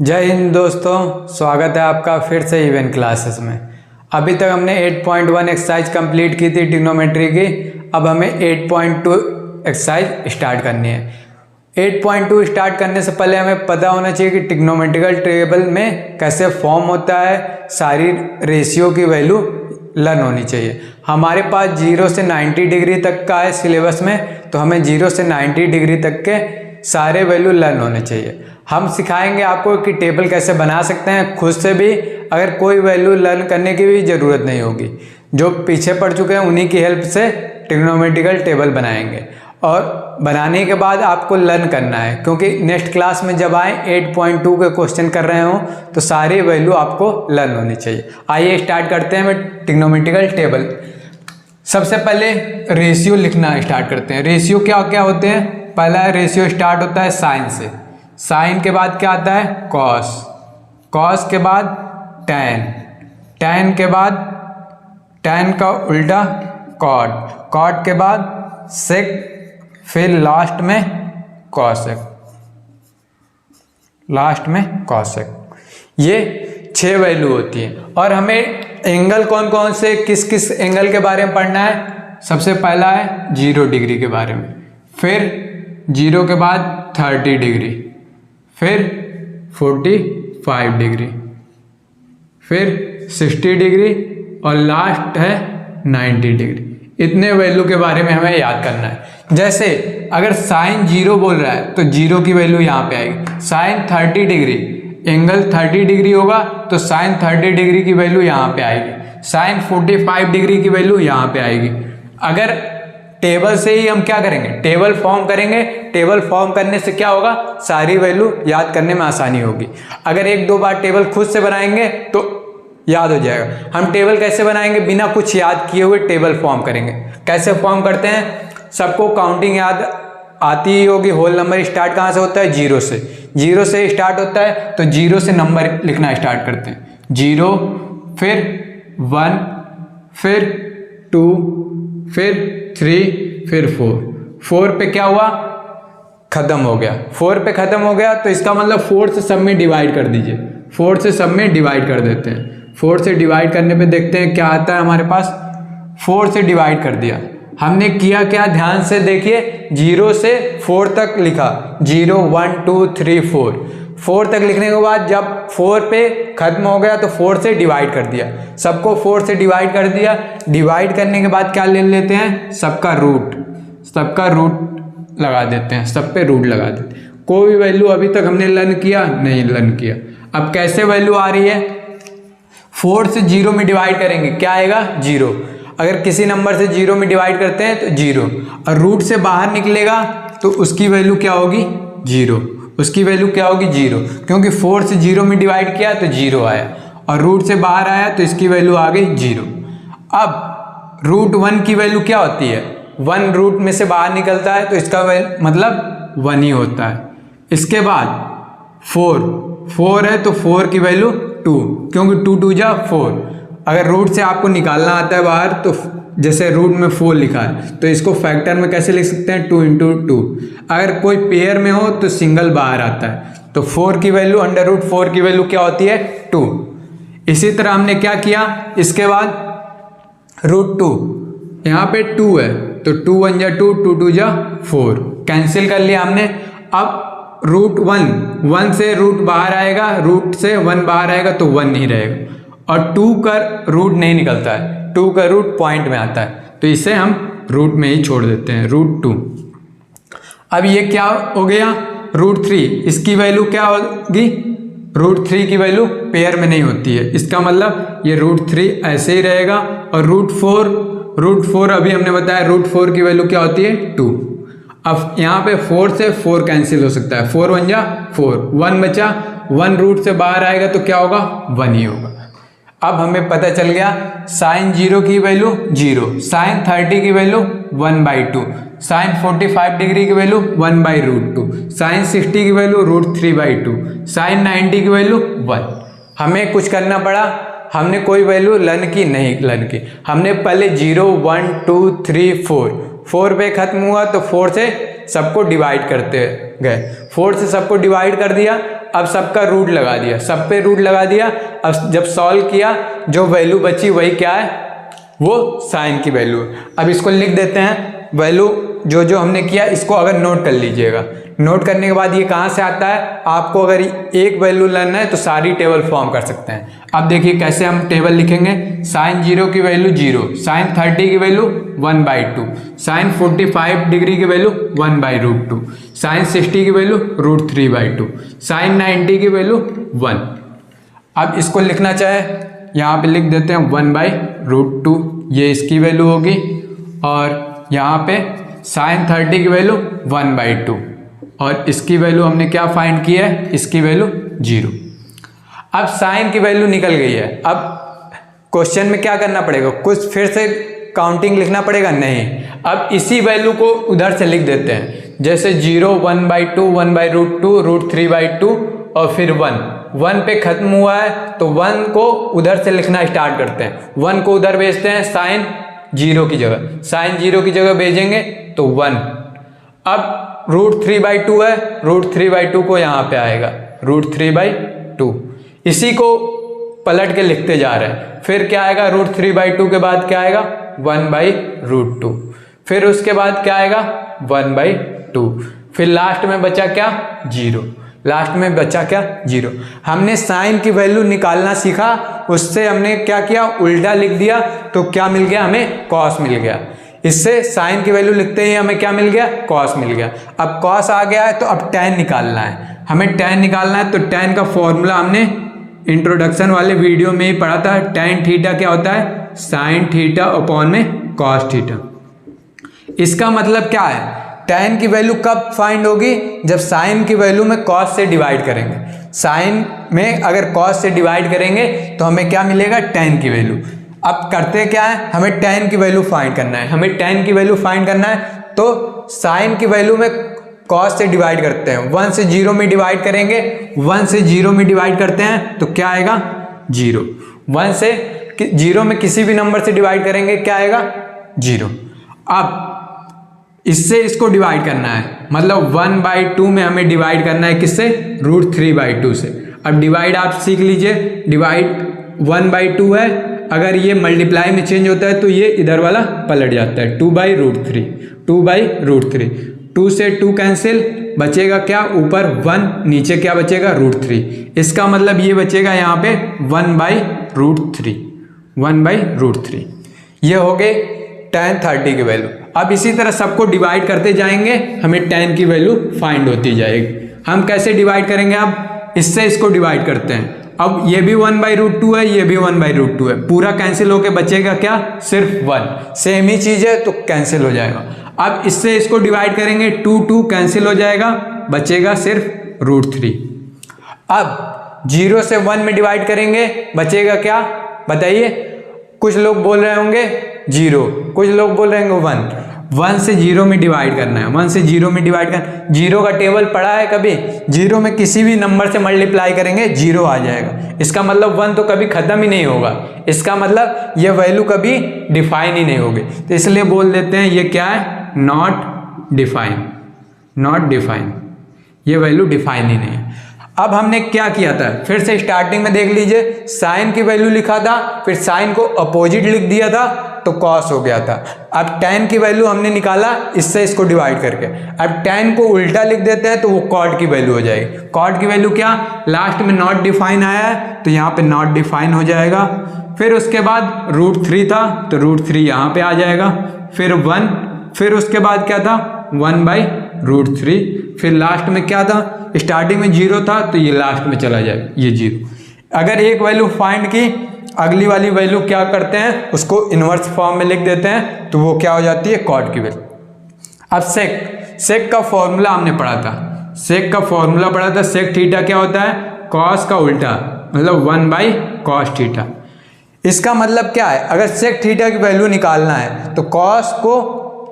जय हिंद दोस्तों, स्वागत है आपका फिर से इवेंट क्लासेस में। अभी तक हमने 8.1 एक्सरसाइज कंप्लीट की थी ट्रिग्नोमेट्री की। अब हमें 8.2 एक्सरसाइज स्टार्ट करनी है। 8.2 स्टार्ट करने से पहले हमें पता होना चाहिए कि ट्रिग्नोमेट्रिकल टेबल में कैसे फॉर्म होता है, सारी रेशियो की वैल्यू लर्न होनी चाहिए। हमारे पास 0 से 90 डिग्री तक का है सिलेबस में, तो हमें 0 से 90 डिग्री तक के सारे वैल्यू लर्न होने चाहिए। हम सिखाएंगे आपको कि टेबल कैसे बना सकते हैं खुद से भी, अगर कोई वैल्यू लर्न करने की भी ज़रूरत नहीं होगी। जो पीछे पढ़ चुके हैं उन्हीं की हेल्प से ट्रिग्नोमेट्रिकल टेबल बनाएंगे, और बनाने के बाद आपको लर्न करना है, क्योंकि नेक्स्ट क्लास में जब आए 8.2 के क्वेश्चन कर रहे हो तो सारी वैल्यू आपको लर्न होनी चाहिए। आइए स्टार्ट करते हैं ट्रिग्नोमेट्रिकल टेबल। सबसे पहले रेशियो लिखना स्टार्ट करते हैं। रेशियो क्या क्या होते हैं? पहला रेशियो स्टार्ट होता है साइन से। साइन के बाद क्या आता है? कॉस। कॉस के बाद टैन। टैन के बाद टैन का उल्टा कॉट। कॉट के बाद सेक, फिर लास्ट में कॉसेक। लास्ट में कॉसेक। ये 6 वैल्यू होती है। और हमें एंगल कौन कौन से, किस किस एंगल के बारे में पढ़ना है। सबसे पहला है 0 डिग्री के बारे में, फिर 0 के बाद 30 डिग्री, फिर 45 डिग्री, फिर 60 डिग्री और लास्ट है 90 डिग्री। इतने वैल्यू के बारे में हमें याद करना है। जैसे अगर साइन 0 बोल रहा है तो 0 की वैल्यू यहाँ पे आएगी। साइन 30 डिग्री, एंगल 30 डिग्री होगा तो साइन 30 डिग्री की वैल्यू यहाँ पे आएगी। साइन 45 डिग्री की वैल्यू यहाँ पे आएगी। अगर टेबल से ही हम क्या करेंगे, टेबल फॉर्म करेंगे। टेबल फॉर्म करने से क्या होगा, सारी वैल्यू याद करने में आसानी होगी। अगर 1-2 बार टेबल खुद से बनाएंगे तो याद हो जाएगा। हम टेबल कैसे बनाएंगे? बिना कुछ याद किए हुए टेबल फॉर्म करेंगे। कैसे फॉर्म करते हैं? सबको काउंटिंग याद आती ही होगी। होल नंबर स्टार्ट कहाँ से होता है? 0 से। 0 से स्टार्ट होता है तो 0 से नंबर लिखना स्टार्ट करते हैं। 0, फिर 1, फिर 2, फिर 3, फिर 4। 4 पे क्या हुआ? खत्म हो गया। 4 पे खत्म हो गया तो इसका मतलब 4 से सब में डिवाइड कर दीजिए। 4 से सब में डिवाइड कर देते हैं। 4 से डिवाइड करने पे देखते हैं क्या आता है हमारे पास। 4 से डिवाइड कर दिया। हमने किया क्या, ध्यान से देखिए। 0 से 4 तक लिखा। 0, 1, 2, 3, 4। 4 तक लिखने के बाद जब 4 पे खत्म हो गया तो 4 से डिवाइड कर दिया। सबको 4 से डिवाइड कर दिया। डिवाइड करने के बाद क्या ले लेते हैं? सबका रूट। सबका रूट लगा देते हैं। सब पे रूट लगा देते हैं। कोई वैल्यू अभी तक हमने लर्न किया नहीं? लर्न किया। अब कैसे वैल्यू आ रही है? 4 से 0 में डिवाइड करेंगे, क्या आएगा? 0। अगर किसी नंबर से 0 में डिवाइड करते हैं तो 0, और रूट से बाहर निकलेगा तो उसकी वैल्यू क्या होगी? 0। उसकी वैल्यू क्या होगी? 0, क्योंकि 4 से 0 में डिवाइड किया तो 0 आया, और रूट से बाहर आया तो इसकी वैल्यू आ गई 0। अब रूट 1 की वैल्यू क्या होती है? 1 रूट में से बाहर निकलता है तो इसका मतलब 1 ही होता है। इसके बाद 4 है तो 4 की वैल्यू 2, क्योंकि 2 2 जा 4। अगर रूट से आपको निकालना आता है बाहर तो जैसे रूट में 4 लिखा है तो इसको फैक्टर में कैसे लिख सकते हैं? 2 × 2। अगर कोई पेयर में हो तो सिंगल बाहर आता है, तो 4 की वैल्यू √4 की वैल्यू क्या होती है? 2। इसी तरह हमने क्या किया, इसके बाद √2, यहाँ पे 2 है तो 2 1 जा 2, 2 2 जा 4, कैंसिल कर लिया हमने। अब √1 से रूट बाहर आएगा, रूट से 1 बाहर आएगा तो 1 नहीं रहेगा, और 2 का रूट नहीं निकलता है। 2 का रूट पॉइंट में आता है तो इसे हम रूट में ही छोड़ देते हैं, √2। अब ये क्या हो गया? √3। इसकी वैल्यू क्या होगी? √3 की वैल्यू पेयर में नहीं होती है, इसका मतलब ये √3 ऐसे ही रहेगा। और √4 अभी हमने बताया √4 की वैल्यू क्या होती है? 2। अब यहाँ पे 4 से 4 कैंसिल हो सकता है। 4 1 जा 4, 1 बचा। 1 रूट से बाहर आएगा तो क्या होगा? 1 ही होगा। अब हमें पता चल गया साइन 0 की वैल्यू 0, साइन 30 की वैल्यू 1/2, साइन 45 डिग्री की वैल्यू 1/√2, साइन 60 की वैल्यू √3/2, साइन 90 की वैल्यू 1। हमें कुछ करना पड़ा, हमने कोई वैल्यू लर्न की नहीं लर्न की। हमने पहले 0 1 2 3 4 पे खत्म हुआ तो 4 से सबको डिवाइड करते गए। 4 से सबको डिवाइड कर दिया, अब सबका रूट लगा दिया, सब पे रूट लगा दिया। अब जब सॉल्व किया जो वैल्यू बची वही क्या है, वो साइन की वैल्यू है। अब इसको लिख देते हैं, वैल्यू जो जो हमने किया इसको अगर नोट कर लीजिएगा। नोट करने के बाद ये कहाँ से आता है, आपको अगर एक वैल्यू लेना है तो सारी टेबल फॉर्म कर सकते हैं। अब देखिए कैसे हम टेबल लिखेंगे। साइन 0 की वैल्यू 0, साइन 30 की वैल्यू 1/2, साइन 45 डिग्री की वैल्यू 1/√2, साइन 60 की वैल्यू √3/2, साइन 90 की वैल्यू 1। अब इसको लिखना चाहे यहाँ पे लिख देते हैं 1/√2, ये इसकी वैल्यू होगी। और यहाँ पे साइन 30 की वैल्यू 1/2 और इसकी वैल्यू हमने क्या फाइंड की है, इसकी वैल्यू 0। अब साइन की वैल्यू निकल गई है। अब क्वेश्चन में क्या करना पड़ेगा, कुछ फिर से काउंटिंग लिखना पड़ेगा नहीं। अब इसी वैल्यू को उधर से लिख देते हैं, जैसे 0, 1/2, 1/√2, √3/2 और फिर 1 पे खत्म हुआ है तो 1 को उधर से लिखना स्टार्ट करते हैं। 1 को उधर भेजते हैं साइन 0 की जगह, साइन 0 की जगह भेजेंगे तो 1। अब √3/2 है, √3/2 को यहाँ पे आएगा √3/2, इसी को पलट के लिखते जा रहे हैं। फिर क्या आएगा, √3/2 के बाद क्या आएगा 1/√2, फिर उसके बाद क्या आएगा 1/2, फिर लास्ट में बचा क्या 0, लास्ट में बचा क्या 0। हमने साइन की वैल्यू निकालना सीखा, उससे हमने क्या किया, उल्टा लिख दिया तो क्या मिल गया, हमें कॉस मिल गया। इससे साइन की वैल्यू लिखते ही हमें क्या मिल गया, कॉस मिल गया। अब कॉस आ गया है तो अब tan निकालना है, हमें tan निकालना है। तो tan का फॉर्मूला हमने इंट्रोडक्शन वाले वीडियो में ही पढ़ा था। tan थीटा क्या होता है, साइन थीटा अपॉन में कॉस थीटा। इसका मतलब क्या है, tan की वैल्यू कब फाइंड होगी, जब साइन की वैल्यू में कॉस से डिवाइड करेंगे। साइन में अगर कॉस से डिवाइड करेंगे तो हमें क्या मिलेगा, tan की वैल्यू। अब करते क्या है, हमें tan की वैल्यू फाइंड करना है। हमें tan की वैल्यू फाइंड करना है तो साइन की वैल्यू में कॉस से डिवाइड करते हैं। 1 से 0 में डिवाइड करेंगे, 1 से 0 में डिवाइड करते हैं तो क्या आएगा 0। 1 से 0 में किसी भी नंबर से डिवाइड करेंगे क्या आएगा 0। अब इससे इसको डिवाइड करना है, मतलब 1/2 में हमें डिवाइड करना है, किससे, √3/2 से। अब डिवाइड आप सीख लीजिए, डिवाइड 1/2 है, अगर ये मल्टीप्लाई में चेंज होता है तो ये इधर वाला पलट जाता है, 2/√3, 2/√3, 2 से 2 कैंसिल, बचेगा क्या, ऊपर 1, नीचे क्या बचेगा √3। इसका मतलब ये बचेगा यहाँ पे 1/√3, 1/√3। ये हो गए tan 30 की वैल्यू। अब इसी तरह सबको डिवाइड करते जाएंगे, हमें tan की वैल्यू फाइंड होती जाएगी। हम कैसे डिवाइड करेंगे, अब इससे इसको डिवाइड करते हैं। अब ये भी 1/√2 है, ये भी 1/√2 है, पूरा कैंसिल होके बचेगा क्या, सिर्फ 1। सेम ही चीज है तो कैंसिल हो जाएगा। अब इससे इसको डिवाइड करेंगे, 2 कैंसिल हो जाएगा, बचेगा सिर्फ √3। अब 0 से 1 में डिवाइड करेंगे, बचेगा क्या बताइए। कुछ लोग बोल रहे होंगे 0, कुछ लोग बोल रहे होंगे 1। 1 से 0 में डिवाइड करना है, 1 से 0 में डिवाइड करना। 0 का टेबल पढ़ा है कभी, 0 में किसी भी नंबर से मल्टीप्लाई करेंगे 0 आ जाएगा। इसका मतलब 1 तो कभी खत्म ही नहीं होगा, इसका मतलब ये वैल्यू कभी डिफाइन ही नहीं होगी। तो इसलिए बोल देते हैं ये क्या है, नॉट डिफाइन, नॉट डिफाइन, ये वैल्यू डिफाइन ही नहीं है। अब हमने क्या किया था, फिर से स्टार्टिंग में देख लीजिए, साइन की वैल्यू लिखा था, फिर साइन को अपोजिट लिख दिया था तो कॉस हो गया था। अब tan की वैल्यू हमने निकाला इससे इसको डिवाइड करके, अब tan को उल्टा लिख देते हैं तो वो cot की वैल्यू हो जाएगी। cot की वैल्यू क्या, लास्ट में नॉट डिफाइन आया है तो यहाँ पे नॉट डिफाइन हो जाएगा। फिर उसके बाद √3 था तो √3 यहाँ पे आ जाएगा, फिर 1, फिर उसके बाद क्या था 1/√3, फिर लास्ट में क्या था, स्टार्टिंग में 0 था तो ये लास्ट में चला जाएगा, ये 0। अगर एक वैल्यू फाइंड की, अगली वाली वैल्यू क्या करते हैं, उसको इनवर्स फॉर्म में लिख देते हैं तो वो क्या हो जाती है, कॉट की वैल्यू। अब सेक का फॉर्मूला हमने पढ़ा था, सेक का फॉर्मूला पढ़ा था, सेक थीटा क्या होता है, कॉस का उल्टा, मतलब 1/cos थीटा। इसका मतलब क्या है, अगर सेक थीटा की वैल्यू निकालना है तो कॉस को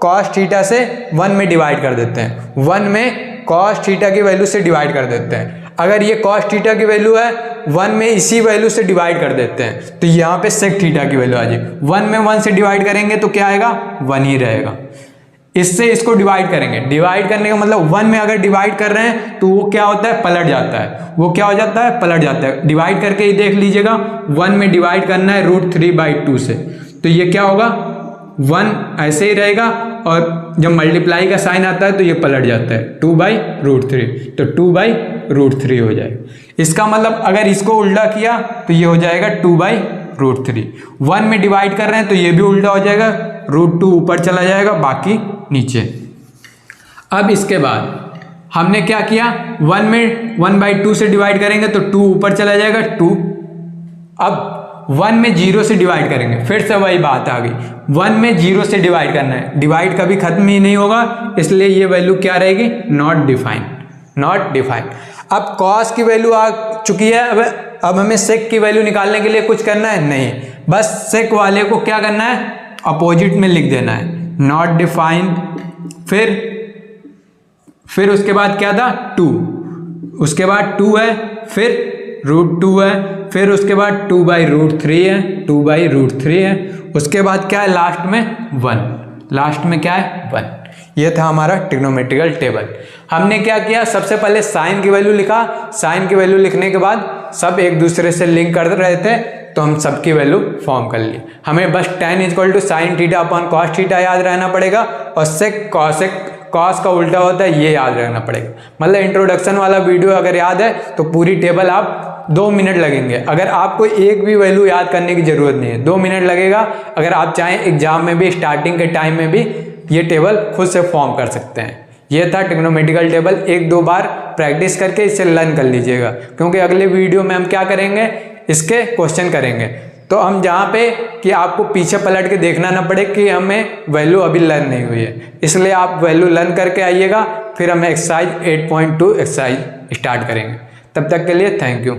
कॉस थीटा से 1 में डिवाइड कर देते हैं, 1 में कॉस थीटा की वैल्यू से डिवाइड कर देते हैं। अगर ये कॉस थीटा की वैल्यू है, 1 में इसी वैल्यू से डिवाइड कर देते हैं तो यहाँ पे सेक थीटा की वैल्यू आ जाएगी। 1 में 1 से डिवाइड करेंगे तो क्या आएगा, 1 ही रहेगा। इससे इसको डिवाइड करेंगे। डिवाइड करने का मतलब 1 में अगर डिवाइड कर रहे हैं तो वो क्या होता है, पलट जाता है। वो क्या हो जाता है, पलट जाता है। डिवाइड करके ही देख लीजिएगा, 1 में डिवाइड करना है √3/2 से, तो ये क्या होगा, 1 ऐसे ही रहेगा, और जब मल्टीप्लाई का साइन आता है तो ये पलट जाता है 2/√3, तो 2/√3 हो जाएगा। इसका मतलब अगर इसको उल्टा किया तो ये हो जाएगा 2/√3। 1 में डिवाइड कर रहे हैं तो ये भी उल्टा हो जाएगा, √2 ऊपर चला जाएगा, बाकी नीचे। अब इसके बाद हमने क्या किया, 1 में 1/2 से डिवाइड करेंगे तो 2 ऊपर चला जाएगा 2। अब 1 में 0 से डिवाइड करेंगे, फिर से वही बात आ गई, 1 में 0 से डिवाइड करना है, डिवाइड कभी खत्म ही नहीं होगा, इसलिए ये वैल्यू क्या रहेगी, नॉट डिफाइंड, नॉट डिफाइंड। अब कॉस की वैल्यू आ चुकी है, अब हमें सेक की वैल्यू निकालने के लिए कुछ करना है नहीं, बस सेक वाले को क्या करना है, अपोजिट में लिख देना है, नॉट डिफाइंड। फिर उसके बाद क्या था, 2, उसके बाद 2 है, फिर √2 है, फिर उसके बाद 2/√3 है, 2/√3 है, उसके बाद क्या है, लास्ट में 1, लास्ट में क्या है 1। ये था हमारा ट्रिग्नोमेट्रिकल टेबल। हमने क्या किया, सबसे पहले साइन की वैल्यू लिखा, साइन की वैल्यू लिखने के बाद सब एक दूसरे से लिंक कर रहे थे तो हम सबकी वैल्यू फॉर्म कर ली। हमें बस tan = sin θ/cos θ याद रहना पड़ेगा, और सेक कॉस का उल्टा होता है ये याद रहना पड़ेगा। मतलब इंट्रोडक्शन वाला वीडियो अगर याद है तो पूरी टेबल आप 2 मिनट लगेंगे। अगर आपको एक भी वैल्यू याद करने की जरूरत नहीं है, 2 मिनट लगेगा। अगर आप चाहें एग्जाम में भी, स्टार्टिंग के टाइम में भी ये टेबल खुद से फॉर्म कर सकते हैं। ये था ट्रिग्नोमेट्रिकल टेबल। 1-2 बार प्रैक्टिस करके इसे लर्न कर लीजिएगा, क्योंकि अगले वीडियो में हम क्या करेंगे, इसके क्वेश्चन करेंगे। तो हम जहाँ पे कि आपको पीछे पलट के देखना ना पड़े कि हमें वैल्यू अभी लर्न नहीं हुई है, इसलिए आप वैल्यू लर्न करके आइएगा। फिर हम एक्सरसाइज 8.2 एक्सरसाइज स्टार्ट करेंगे। तब तक के लिए थैंक यू।